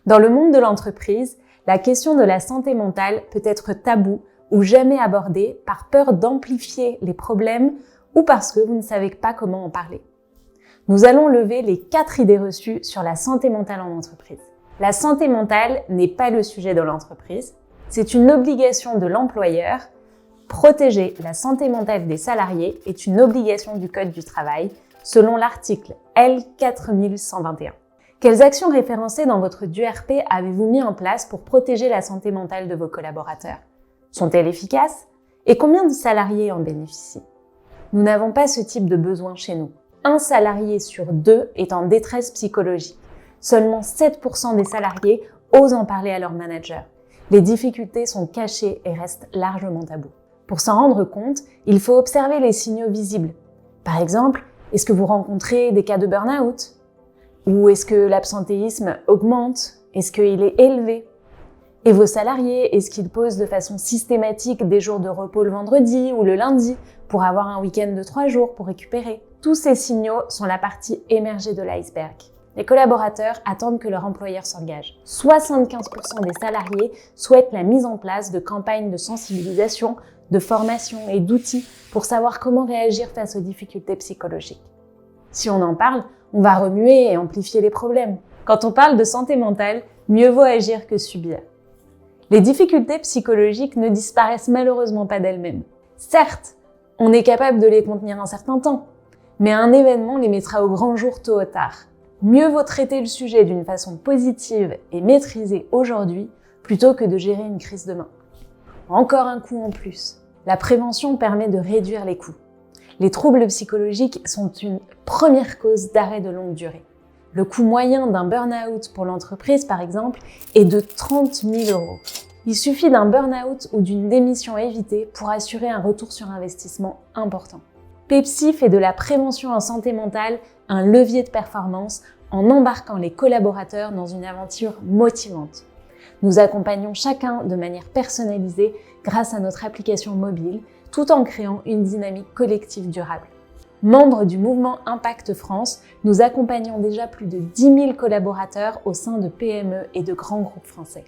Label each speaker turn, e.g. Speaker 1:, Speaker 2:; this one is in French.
Speaker 1: Dans le monde de l'entreprise, la question de la santé mentale peut être taboue ou jamais abordée par peur d'amplifier les problèmes ou parce que vous ne savez pas comment en parler. Nous allons lever les 4 idées reçues sur la santé mentale en entreprise. La santé mentale n'est pas le sujet de l'entreprise, c'est une obligation de l'employeur. Protéger la santé mentale des salariés est une obligation du Code du travail, selon l'article L4121. Quelles actions référencées dans votre DURP avez-vous mis en place pour protéger la santé mentale de vos collaborateurs? Sont-elles efficaces? Et combien de salariés en bénéficient? Nous n'avons pas ce type de besoin chez nous. Un salarié sur 2 est en détresse psychologique. Seulement 7% des salariés osent en parler à leur manager. Les difficultés sont cachées et restent largement tabous. Pour s'en rendre compte, il faut observer les signaux visibles. Par exemple, est-ce que vous rencontrez des cas de burn-out? Ou est-ce que l'absentéisme augmente? Est-ce qu'il est élevé? Et vos salariés, est-ce qu'ils posent de façon systématique des jours de repos le vendredi ou le lundi pour avoir un week-end de 3 jours pour récupérer? Tous ces signaux sont la partie émergée de l'iceberg. Les collaborateurs attendent que leur employeur s'engage. 75% des salariés souhaitent la mise en place de campagnes de sensibilisation, de formation et d'outils pour savoir comment réagir face aux difficultés psychologiques. Si on en parle, on va remuer et amplifier les problèmes. Quand on parle de santé mentale, mieux vaut agir que subir. Les difficultés psychologiques ne disparaissent malheureusement pas d'elles-mêmes. Certes, on est capable de les contenir un certain temps, mais un événement les mettra au grand jour tôt ou tard. Mieux vaut traiter le sujet d'une façon positive et maîtrisée aujourd'hui plutôt que de gérer une crise demain. Encore un coût en plus. La prévention permet de réduire les coûts. Les troubles psychologiques sont une première cause d'arrêt de longue durée. Le coût moyen d'un burn-out pour l'entreprise, par exemple, est de 30 000 €. Il suffit d'un burn-out ou d'une démission évitée pour assurer un retour sur investissement important. Pepsi fait de la prévention en santé mentale un levier de performance en embarquant les collaborateurs dans une aventure motivante. Nous accompagnons chacun de manière personnalisée grâce à notre application mobile, tout en créant une dynamique collective durable. Membre du mouvement Impact France, nous accompagnons déjà plus de 10 000 collaborateurs au sein de PME et de grands groupes français.